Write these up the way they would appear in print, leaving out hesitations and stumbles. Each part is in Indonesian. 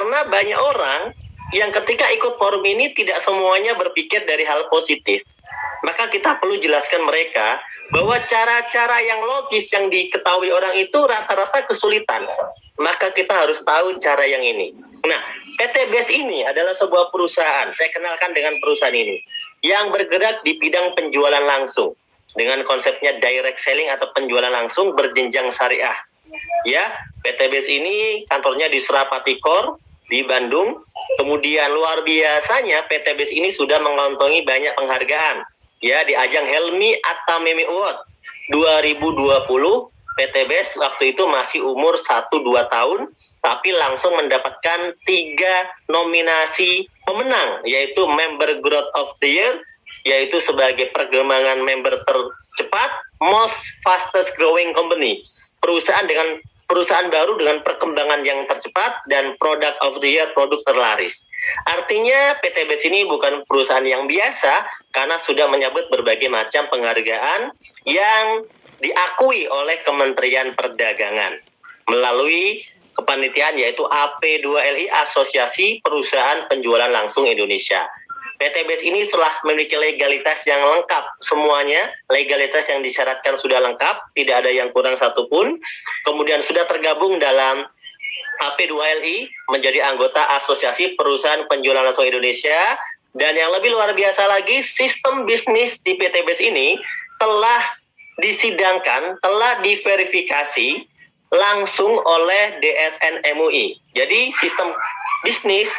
Karena banyak orang yang ketika ikut forum ini tidak semuanya berpikir dari hal positif. Maka kita perlu jelaskan mereka bahwa cara-cara yang logis yang diketahui orang itu rata-rata kesulitan. Maka kita harus tahu cara yang ini. Nah, PT BES ini adalah sebuah perusahaan, saya kenalkan dengan perusahaan ini, yang bergerak di bidang penjualan langsung. Dengan konsepnya direct selling atau penjualan langsung berjenjang syariah. Ya, PT BES ini kantornya di Surapati Core, di Bandung. Kemudian luar biasanya PT BES ini sudah mengantongi banyak penghargaan. Ya, di ajang Helmi Atameme Award 2020, PT BES waktu itu masih umur 1-2 tahun, tapi langsung mendapatkan 3 nominasi pemenang, yaitu Member Growth of the Year, yaitu sebagai perkembangan member tercepat, Most Fastest Growing Company, perusahaan baru dengan perkembangan yang tercepat, dan Product of the Year, produk terlaris. Artinya PT BES ini bukan perusahaan yang biasa karena sudah menyabet berbagai macam penghargaan yang diakui oleh Kementerian Perdagangan melalui kepanitiaan yaitu AP2LI, Asosiasi Perusahaan Penjualan Langsung Indonesia. PT BES ini telah memiliki legalitas yang lengkap, semuanya legalitas yang disyaratkan sudah lengkap, tidak ada yang kurang satupun. Kemudian sudah tergabung dalam AP2LI menjadi anggota Asosiasi Perusahaan Penjualan Langsung Indonesia. Dan yang lebih luar biasa lagi, sistem bisnis di PT BES ini telah disidangkan, telah diverifikasi langsung oleh DSN MUI. Jadi sistem bisnis,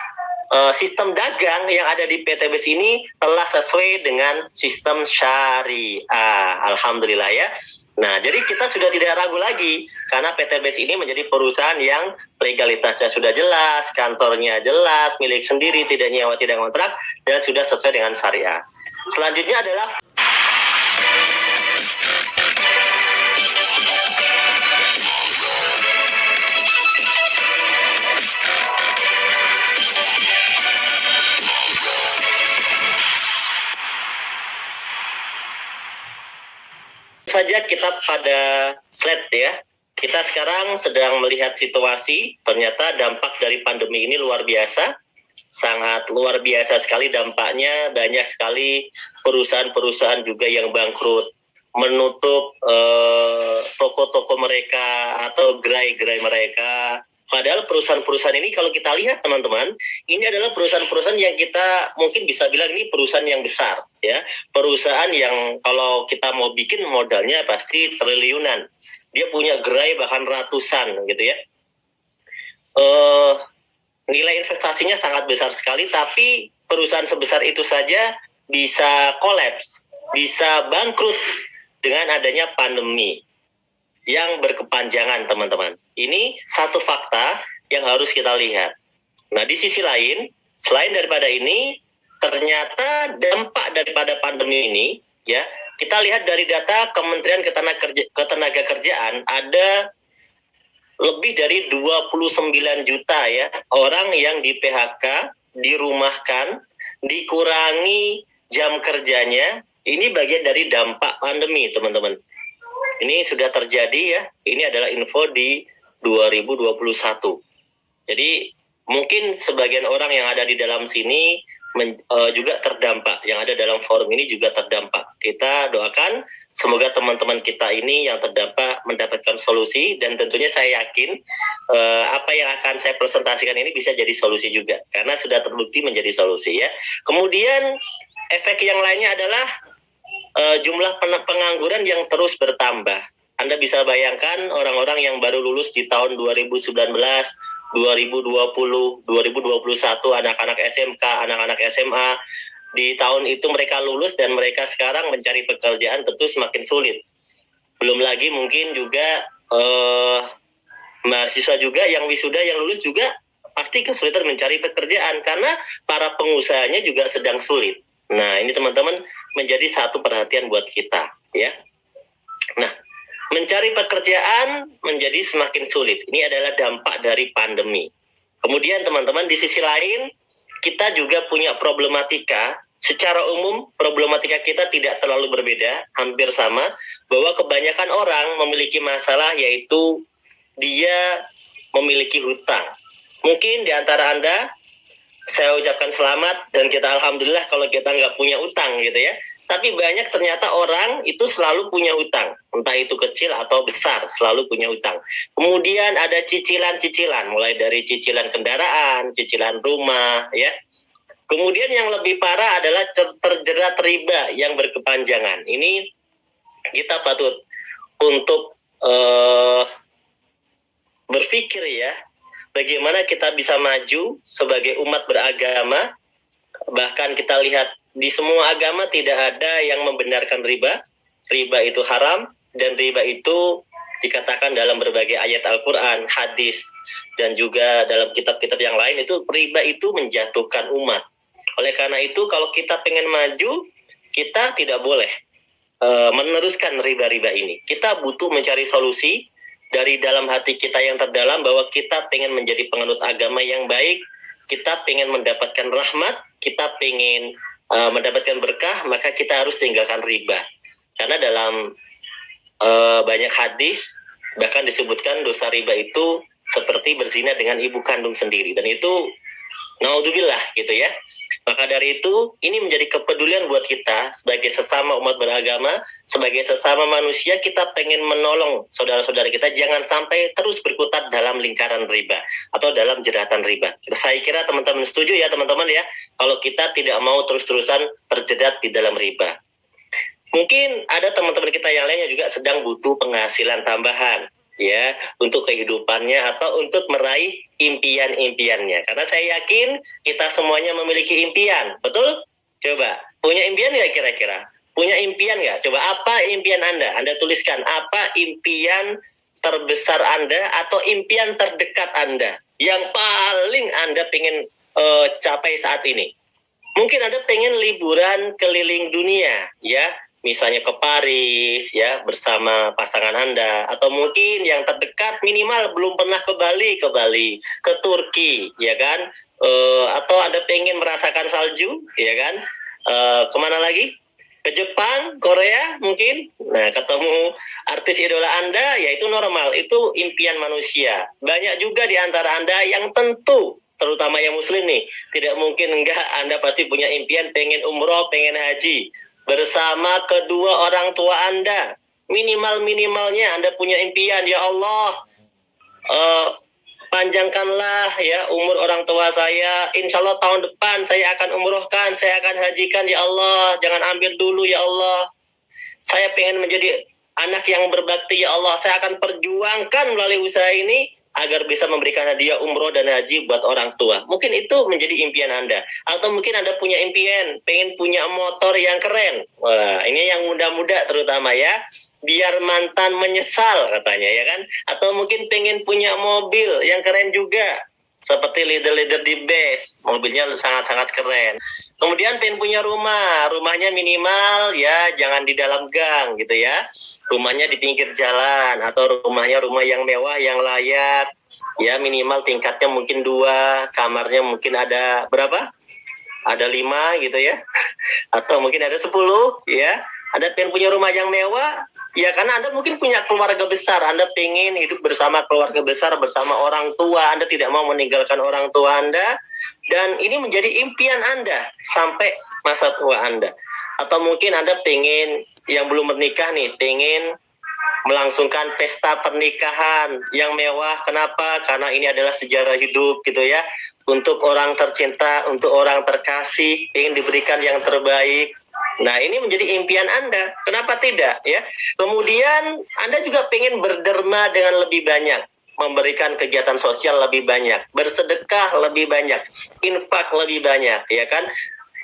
sistem dagang yang ada di PT BES ini telah sesuai dengan sistem syariah. Alhamdulillah ya. Nah, jadi kita sudah tidak ragu lagi karena PT BES ini menjadi perusahaan yang legalitasnya sudah jelas, kantornya jelas, milik sendiri, tidak nyewa, tidak kontrak, dan sudah sesuai dengan syariah. Selanjutnya adalah saja kita pada slide ya. Kita sekarang sedang melihat situasi, ternyata dampak dari pandemi ini luar biasa, sangat luar biasa sekali dampaknya. Banyak sekali perusahaan-perusahaan juga yang bangkrut, menutup toko-toko mereka atau gerai-gerai mereka. Padahal perusahaan-perusahaan ini kalau kita lihat teman-teman, ini adalah perusahaan-perusahaan yang kita mungkin bisa bilang ini perusahaan yang besar, ya. Perusahaan yang kalau kita mau bikin modalnya pasti triliunan. Dia punya gerai bahkan ratusan, gitu ya. Nilai investasinya sangat besar sekali, tapi perusahaan sebesar itu saja bisa kolaps, bisa bangkrut dengan adanya pandemi yang berkepanjangan, teman-teman. Ini satu fakta yang harus kita lihat. Nah, di sisi lain, selain daripada ini, ternyata dampak daripada pandemi ini, ya, kita lihat dari data Kementerian Ketenagakerjaan, ada lebih dari 29 juta ya orang yang di PHK, dirumahkan, dikurangi jam kerjanya. Ini bagian dari dampak pandemi, teman-teman. Ini sudah terjadi ya, ini adalah info di 2021. Jadi mungkin sebagian orang yang ada di dalam sini juga terdampak, yang ada dalam forum ini juga terdampak. Kita doakan semoga teman-teman kita ini yang terdampak mendapatkan solusi, dan tentunya saya yakin apa yang akan saya presentasikan ini bisa jadi solusi juga, karena sudah terbukti menjadi solusi ya. Kemudian efek yang lainnya adalah jumlah pengangguran yang terus bertambah. Anda bisa bayangkan orang-orang yang baru lulus di tahun 2019, 2020, 2021, anak-anak SMK, anak-anak SMA, di tahun itu mereka lulus dan mereka sekarang mencari pekerjaan tentu semakin sulit. Belum lagi mungkin juga mahasiswa juga yang wisuda, yang lulus juga pasti kesulitan mencari pekerjaan karena para pengusahanya juga sedang sulit. Nah, ini teman-teman menjadi satu perhatian buat kita, ya. Nah, mencari pekerjaan menjadi semakin sulit. Ini adalah dampak dari pandemi. Kemudian teman-teman, di sisi lain, kita juga punya problematika. Secara umum, problematika kita tidak terlalu berbeda, hampir sama, bahwa kebanyakan orang memiliki masalah, yaitu dia memiliki hutang. Mungkin di antara Anda, saya ucapkan selamat dan kita alhamdulillah kalau kita nggak punya utang gitu ya. Tapi banyak ternyata orang itu selalu punya utang, entah itu kecil atau besar, selalu punya utang. Kemudian ada cicilan-cicilan, mulai dari cicilan kendaraan, cicilan rumah, ya. Kemudian yang lebih parah adalah terjerat riba yang berkepanjangan. Ini kita patut untuk berpikir ya, bagaimana kita bisa maju sebagai umat beragama. Bahkan kita lihat di semua agama tidak ada yang membenarkan riba. Riba itu haram, dan riba itu dikatakan dalam berbagai ayat Al-Quran, hadis, dan juga dalam kitab-kitab yang lain, itu riba itu menjatuhkan umat. Oleh karena itu, kalau kita pengen maju, kita tidak boleh meneruskan riba-riba ini. Kita butuh mencari solusi dari dalam hati kita yang terdalam, bahwa kita pengen menjadi penganut agama yang baik, kita pengen mendapatkan rahmat, kita pengen mendapatkan berkah, maka kita harus tinggalkan riba. Karena dalam banyak hadis bahkan disebutkan dosa riba itu seperti berzina dengan ibu kandung sendiri, dan itu naudzubillah gitu ya. Maka dari itu, ini menjadi kepedulian buat kita sebagai sesama umat beragama, sebagai sesama manusia. Kita pengen menolong saudara-saudara kita jangan sampai terus berkutat dalam lingkaran riba atau dalam jeratan riba. Saya kira teman-teman setuju ya teman-teman ya, kalau kita tidak mau terus-terusan terjerat di dalam riba. Mungkin ada teman-teman kita yang lainnya juga sedang butuh penghasilan tambahan ya, untuk kehidupannya atau untuk meraih impian-impiannya. Karena saya yakin kita semuanya memiliki impian, betul? Coba, punya impian nggak kira-kira? Punya impian nggak? Coba, apa impian Anda? Anda tuliskan, apa impian terbesar Anda atau impian terdekat Anda yang paling Anda pengen capai saat ini? Mungkin Anda pengen liburan keliling dunia, ya, misalnya ke Paris ya bersama pasangan Anda, atau mungkin yang terdekat minimal belum pernah ke Bali, ke Turki ya kan, atau Anda pengen merasakan salju ya kan, kemana lagi, ke Jepang, Korea mungkin. Nah, ketemu artis idola Anda, ya itu normal, itu impian manusia. Banyak juga di antara Anda yang tentu, terutama yang muslim nih, tidak mungkin enggak, Anda pasti punya impian pengen umroh, pengen haji bersama kedua orang tua Anda. Minimal-minimalnya Anda punya impian, ya Allah, panjangkanlah ya umur orang tua saya, insya Allah tahun depan saya akan umrohkan, saya akan hajikan, ya Allah, jangan ambil dulu ya Allah, saya pengen menjadi anak yang berbakti, ya Allah, saya akan perjuangkan melalui usaha ini agar bisa memberikan hadiah umroh dan haji buat orang tua. Mungkin itu menjadi impian Anda. Atau mungkin Anda punya impian, pengen punya motor yang keren. Wah, ini yang muda-muda terutama ya. Biar mantan menyesal katanya ya kan. Atau mungkin pengen punya mobil yang keren juga. Seperti leader-leader di base. Mobilnya sangat-sangat keren. Kemudian pengen punya rumah. Rumahnya minimal ya jangan di dalam gang gitu ya. Rumahnya di pinggir jalan, atau rumahnya rumah yang mewah, yang layak, ya minimal tingkatnya mungkin 2, kamarnya mungkin ada berapa? Ada 5 gitu ya, atau mungkin ada 10 ya. Anda pengen punya rumah yang mewah, ya karena Anda mungkin punya keluarga besar, Anda pengen hidup bersama keluarga besar, bersama orang tua, Anda tidak mau meninggalkan orang tua Anda, dan ini menjadi impian Anda sampai masa tua Anda. Atau mungkin Anda pengen, yang belum menikah nih, pengen melangsungkan pesta pernikahan yang mewah. Kenapa? Karena ini adalah sejarah hidup gitu ya, untuk orang tercinta, untuk orang terkasih, pengen diberikan yang terbaik. Nah, ini menjadi impian Anda. Kenapa tidak ya? Kemudian Anda juga pengen berderma dengan lebih banyak, memberikan kegiatan sosial lebih banyak, bersedekah lebih banyak, infak lebih banyak ya kan,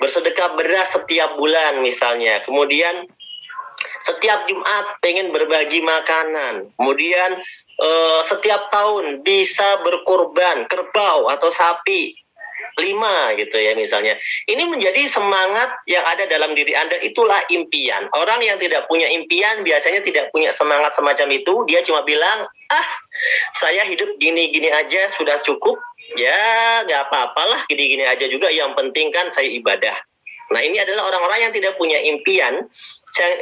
bersedekah beras setiap bulan misalnya. Kemudian setiap Jumat pengen berbagi makanan. Kemudian setiap tahun bisa berkorban kerbau atau sapi 5 gitu ya misalnya. Ini menjadi semangat yang ada dalam diri Anda, itulah impian. Orang yang tidak punya impian biasanya tidak punya semangat semacam itu. Dia cuma bilang, saya hidup gini-gini aja sudah cukup. Ya gak apa-apalah, gini-gini aja juga, yang penting kan saya ibadah. Nah, ini adalah orang-orang yang tidak punya impian,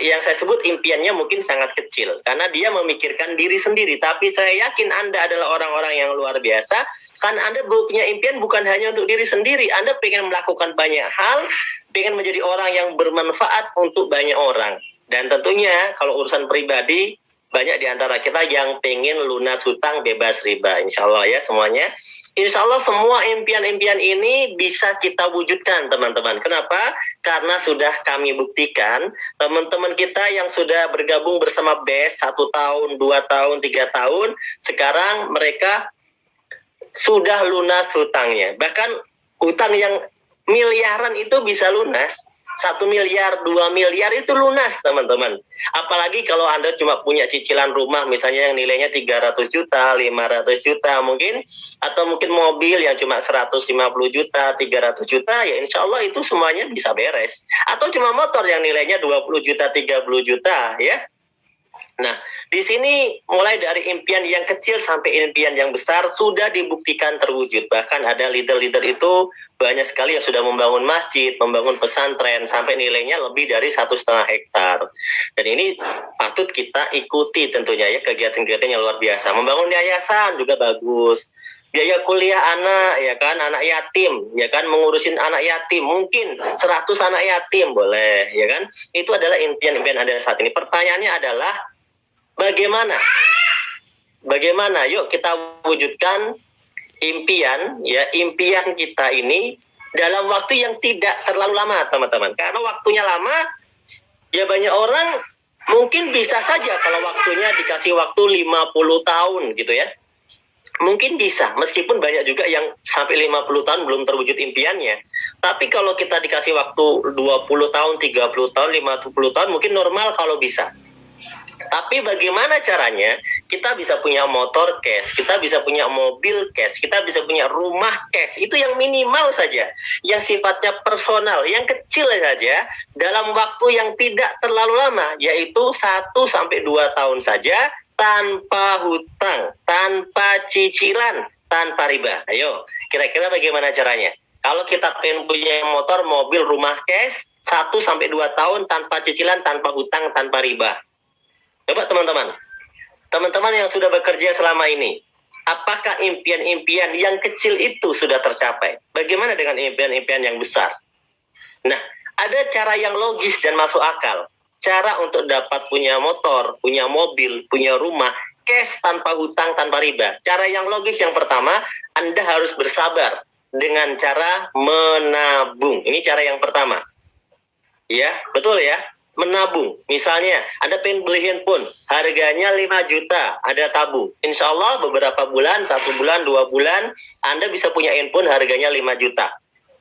yang saya sebut impiannya mungkin sangat kecil karena dia memikirkan diri sendiri. Tapi saya yakin Anda adalah orang-orang yang luar biasa karena Anda punya impian bukan hanya untuk diri sendiri. Anda pengen melakukan banyak hal, pengen menjadi orang yang bermanfaat untuk banyak orang. Dan tentunya kalau urusan pribadi, banyak di antara kita yang pengen lunas hutang bebas riba. Insya Allah ya semuanya. Insya Allah semua impian-impian ini bisa kita wujudkan teman-teman. Kenapa? Karena sudah kami buktikan teman-teman kita yang sudah bergabung bersama BES 1 tahun, 2 tahun, 3 tahun, sekarang mereka sudah lunas hutangnya. Bahkan hutang yang miliaran itu bisa lunas. 1 miliar, 2 miliar itu lunas teman-teman. Apalagi kalau Anda cuma punya cicilan rumah misalnya yang nilainya 300 juta, 500 juta mungkin, atau mungkin mobil yang cuma 150 juta, 300 juta, ya insya Allah itu semuanya bisa beres. Atau cuma motor yang nilainya 20 juta, 30 juta ya. Nah, di sini mulai dari impian yang kecil sampai impian yang besar sudah dibuktikan terwujud. Bahkan ada leader-leader itu banyak sekali yang sudah membangun masjid, membangun pesantren sampai nilainya lebih dari 1,5 hektar. Dan ini patut kita ikuti tentunya ya, kegiatan-kegiatan yang luar biasa. Membangun yayasan juga bagus. Biaya kuliah anak ya kan, anak yatim ya kan, mengurusin anak yatim mungkin 100 anak yatim boleh ya kan. Itu adalah impian-impian Anda saat ini. Pertanyaannya adalah Bagaimana? Yuk kita wujudkan impian kita ini dalam waktu yang tidak terlalu lama, teman-teman. Karena waktunya lama, ya banyak orang mungkin bisa saja kalau waktunya dikasih waktu 50 tahun gitu ya. Mungkin bisa, meskipun banyak juga yang sampai 50 tahun belum terwujud impiannya. Tapi kalau kita dikasih waktu 20 tahun, 30 tahun, 50 tahun, mungkin normal kalau bisa. Tapi bagaimana caranya kita bisa punya motor cash, kita bisa punya mobil cash, kita bisa punya rumah cash, itu yang minimal saja, yang sifatnya personal, yang kecil saja, dalam waktu yang tidak terlalu lama, yaitu 1-2 tahun saja, tanpa hutang, tanpa cicilan, tanpa riba. Ayo, kira-kira bagaimana caranya? Kalau kita pengen punya motor, mobil, rumah cash, 1-2 tahun tanpa cicilan, tanpa hutang, tanpa riba. Coba teman-teman yang sudah bekerja selama ini, apakah impian-impian yang kecil itu sudah tercapai? Bagaimana dengan impian-impian yang besar? Nah, ada cara yang logis dan masuk akal. Cara untuk dapat punya motor, punya mobil, punya rumah, cash tanpa hutang, tanpa riba. Cara yang logis yang pertama, Anda harus bersabar dengan cara menabung. Ini cara yang pertama. Ya, betul ya. Menabung, misalnya Anda pengen beli handphone harganya 5 juta, ada tabung, insya Allah beberapa bulan, 1 bulan, 2 bulan Anda bisa punya handphone harganya 5 juta.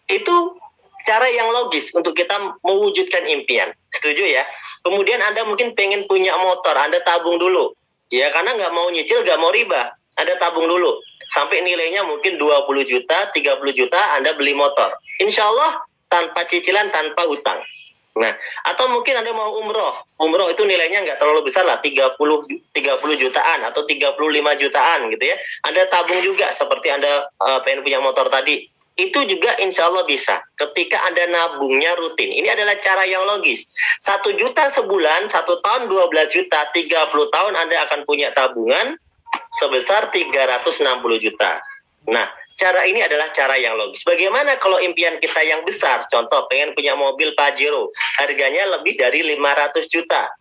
Itu cara yang logis untuk kita mewujudkan impian, setuju ya. Kemudian Anda mungkin pengen punya motor, Anda tabung dulu ya, karena nggak mau nyicil, nggak mau riba, Anda tabung dulu sampai nilainya mungkin 20 juta, 30 juta, Anda beli motor, insya Allah tanpa cicilan, tanpa hutang. Nah, atau mungkin Anda mau umroh itu nilainya nggak terlalu besar lah, 30 jutaan atau 35 jutaan gitu ya. Anda tabung juga seperti Anda pengen punya motor tadi. Itu juga insya Allah bisa ketika Anda nabungnya rutin. Ini adalah cara yang logis. 1 juta sebulan, 1 tahun 12 juta, 30 tahun Anda akan punya tabungan sebesar 360 juta. Nah, cara ini adalah cara yang logis. Bagaimana kalau impian kita yang besar? Contoh, pengen punya mobil Pajero, harganya lebih dari 500 juta.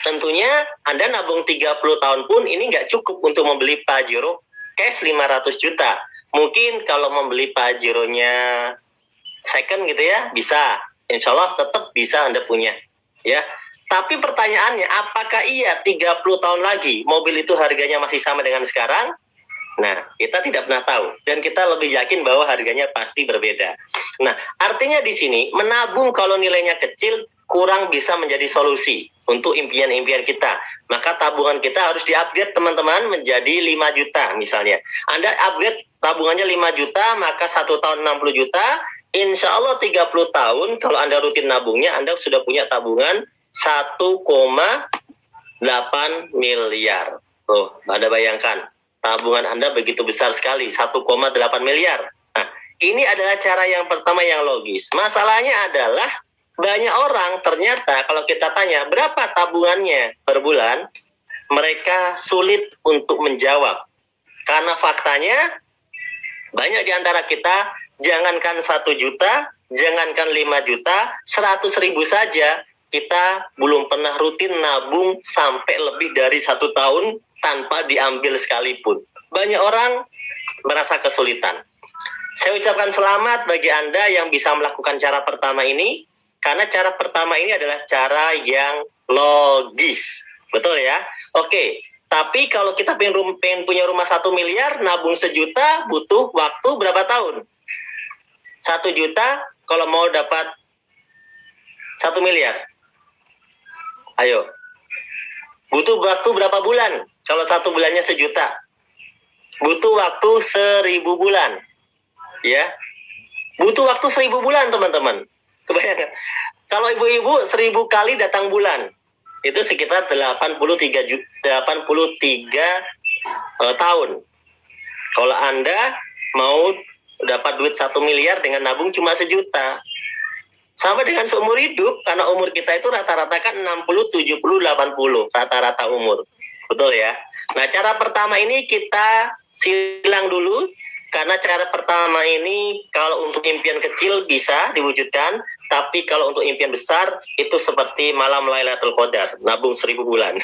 Tentunya Anda nabung 30 tahun pun ini nggak cukup untuk membeli Pajero cash 500 juta. Mungkin kalau membeli Pajero-nya second gitu ya, bisa. Insya Allah tetap bisa Anda punya. Ya. Tapi pertanyaannya, apakah iya 30 tahun lagi mobil itu harganya masih sama dengan sekarang? Nah, kita tidak pernah tahu dan kita lebih yakin bahwa harganya pasti berbeda. Nah, artinya di sini menabung kalau nilainya kecil kurang bisa menjadi solusi untuk impian-impian kita. Maka tabungan kita harus di-upgrade teman-teman menjadi 5 juta misalnya. Anda upgrade tabungannya 5 juta, maka 1 tahun 60 juta. Insya Allah 30 tahun kalau Anda rutin nabungnya, Anda sudah punya tabungan 1,8 miliar. Tuh, Anda bayangkan. Tabungan Anda begitu besar sekali, 1,8 miliar. Nah, ini adalah cara yang pertama yang logis. Masalahnya adalah banyak orang ternyata kalau kita tanya berapa tabungannya per bulan, mereka sulit untuk menjawab. Karena faktanya banyak di antara kita, jangankan 1 juta, jangankan 5 juta, 100.000 saja, kita belum pernah rutin nabung sampai lebih dari 1 tahun tanpa diambil sekalipun. Banyak orang merasa kesulitan. Saya ucapkan selamat bagi Anda yang bisa melakukan cara pertama ini, karena cara pertama ini adalah cara yang logis. Betul ya? Oke, tapi kalau kita pengen punya rumah 1 miliar, nabung 1 juta, butuh waktu berapa tahun? 1 juta kalau mau dapat 1 miliar. Ayo. Butuh waktu berapa bulan? Kalau 1 bulannya 1 juta. Butuh waktu 1.000 bulan. Ya. Butuh waktu 1.000 bulan, teman-teman. Kebayangkan. Kalau ibu-ibu 1.000 kali datang bulan, itu sekitar 83 tahun. Kalau Anda mau dapat duit 1 miliar dengan nabung cuma 1 juta. Sama dengan seumur hidup, karena umur kita itu rata-rata kan 60, 70, 80, rata-rata umur. Betul ya? Nah, cara pertama ini kita silang dulu, karena cara pertama ini kalau untuk impian kecil bisa diwujudkan, tapi kalau untuk impian besar itu seperti malam Lailatul Qadar, nabung 1.000 bulan.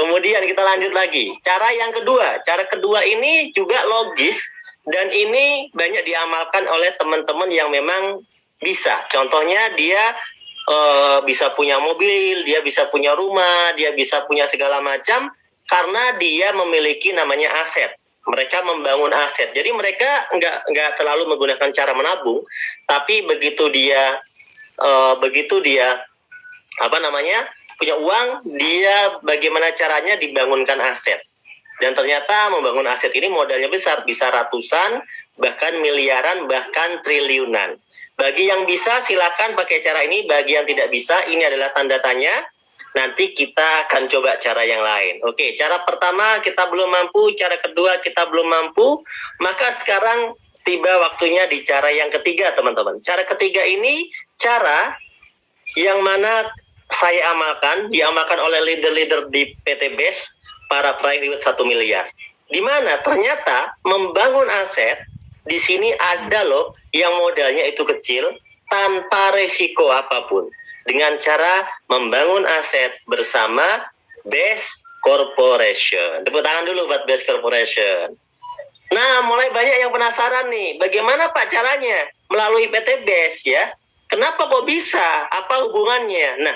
Kemudian kita lanjut lagi. Cara yang kedua, cara kedua ini juga logis dan ini banyak diamalkan oleh teman-teman yang memang bisa. Contohnya dia bisa punya mobil, dia bisa punya rumah, dia bisa punya segala macam karena dia memiliki namanya aset. Mereka membangun aset. Jadi mereka nggak terlalu menggunakan cara menabung, tapi begitu dia punya uang, dia bagaimana caranya dibangunkan aset. Dan ternyata membangun aset ini modalnya besar, bisa ratusan, bahkan miliaran, bahkan triliunan. Bagi yang bisa silakan pakai cara ini, bagi yang tidak bisa ini adalah tanda tanya. Nanti kita akan coba cara yang lain. Oke, cara pertama kita belum mampu, cara kedua kita belum mampu, maka sekarang tiba waktunya di cara yang ketiga, teman-teman. Cara ketiga ini cara yang mana saya diamalkan oleh leader-leader di PT BES, para private 1 miliar. Di mana ternyata membangun aset, di sini ada loh yang modalnya itu kecil, tanpa resiko apapun. Dengan cara membangun aset bersama BES Corporation. Tepuk tangan dulu buat BES Corporation. Nah, mulai banyak yang penasaran nih, bagaimana Pak caranya? Melalui PT BES ya. Kenapa kok bisa? Apa hubungannya? Nah,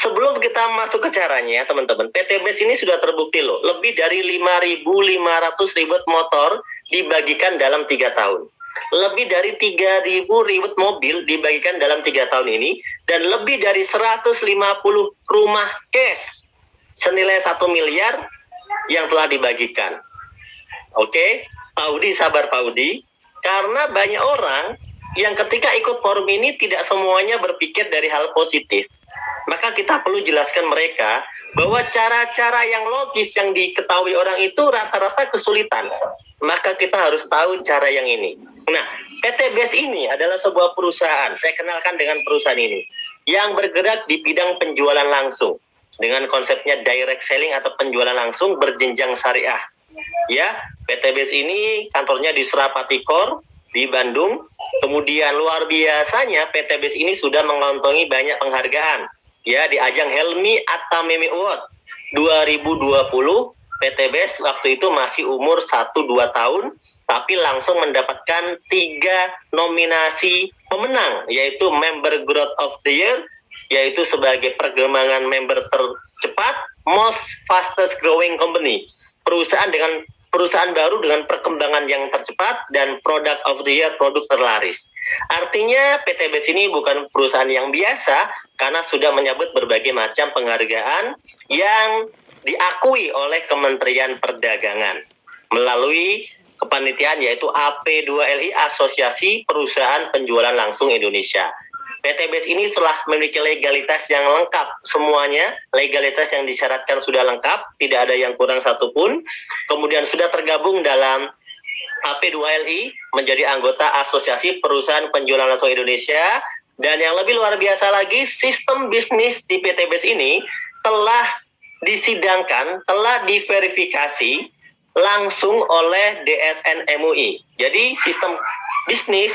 sebelum kita masuk ke caranya, teman-teman, PT BES ini sudah terbukti loh, lebih dari 5.500 ribu motor dibagikan dalam 3 tahun. Lebih dari 3.000 ribu mobil dibagikan dalam 3 tahun ini, dan lebih dari 150 rumah cash senilai 1 miliar yang telah dibagikan. Oke, Pak Udi, sabar Pak Udi, karena banyak orang yang ketika ikut forum ini tidak semuanya berpikir dari hal positif. Maka kita perlu jelaskan mereka bahwa cara-cara yang logis yang diketahui orang itu rata-rata kesulitan. Maka kita harus tahu cara yang ini. Nah, PT BES ini adalah sebuah perusahaan, saya kenalkan dengan perusahaan ini, yang bergerak di bidang penjualan langsung. Dengan konsepnya direct selling atau penjualan langsung berjenjang syariah. Ya, PT BES ini kantornya di Surapati Core, di Bandung. Kemudian luar biasanya PT BES ini sudah mengantongi banyak penghargaan. Ya, di ajang Helmi Atameme Award 2020, PT BES waktu itu masih umur 1-2 tahun, tapi langsung mendapatkan 3 nominasi pemenang, yaitu Member Growth of the Year, yaitu sebagai perkembangan member tercepat, Most Fastest Growing Company, perusahaan baru dengan perkembangan yang tercepat, dan Product of the Year, produk terlaris. Artinya PT BES ini bukan perusahaan yang biasa karena sudah menyabet berbagai macam penghargaan yang diakui oleh Kementerian Perdagangan melalui kepanitiaan yaitu AP2LI, Asosiasi Perusahaan Penjualan Langsung Indonesia. PT BES ini telah memiliki legalitas yang lengkap, semuanya legalitas yang disyaratkan sudah lengkap, tidak ada yang kurang satupun. Kemudian sudah tergabung dalam AP2LI menjadi anggota Asosiasi Perusahaan Penjualan Langsung Indonesia, Dan yang lebih luar biasa lagi, sistem bisnis di PT BES ini telah disidangkan, telah diverifikasi langsung oleh DSN MUI. Jadi sistem bisnis,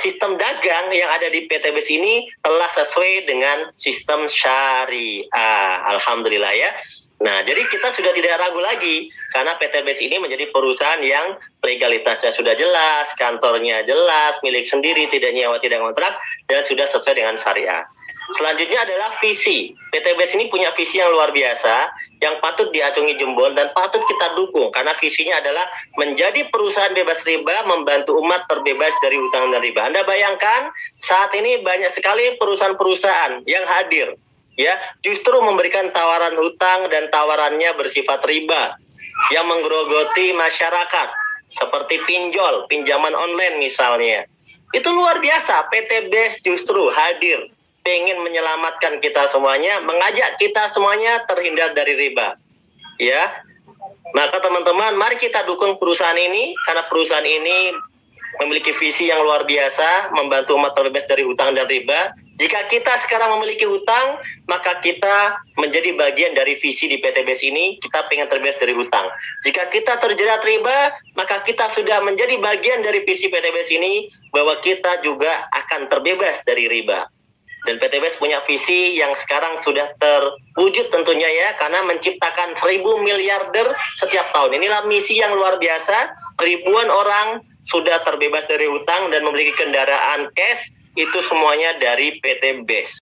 sistem dagang yang ada di PT BES ini telah sesuai dengan sistem syariah. Alhamdulillah ya. Nah, jadi kita sudah tidak ragu lagi karena PT BES ini menjadi perusahaan yang legalitasnya sudah jelas, kantornya jelas, milik sendiri, tidak nyewa, tidak kontrak, dan sudah sesuai dengan syariah. Selanjutnya adalah visi. PT BES ini punya visi yang luar biasa, yang patut diacungi jempol dan patut kita dukung karena visinya adalah menjadi perusahaan bebas riba, membantu umat terbebas dari hutang dan riba. Anda bayangkan saat ini banyak sekali perusahaan-perusahaan yang hadir, ya, justru memberikan tawaran hutang dan tawarannya bersifat riba yang menggerogoti masyarakat seperti pinjol, pinjaman online misalnya. Itu luar biasa. PT BES justru hadir pengen menyelamatkan kita semuanya, mengajak kita semuanya terhindar dari riba. Ya. Maka teman-teman, mari kita dukung perusahaan ini karena perusahaan ini memiliki visi yang luar biasa, membantu umat terbebas dari hutang dan riba. Jika kita sekarang memiliki hutang, maka kita menjadi bagian dari visi di PT BES ini, kita pengen terbebas dari hutang. Jika kita terjerat riba, maka kita sudah menjadi bagian dari visi PT BES ini, bahwa kita juga akan terbebas dari riba. Dan PT BES punya visi yang sekarang sudah terwujud tentunya ya, karena menciptakan 1.000 miliarder setiap tahun. Inilah misi yang luar biasa, ribuan orang sudah terbebas dari hutang dan memiliki kendaraan cash, itu semuanya dari PT BES.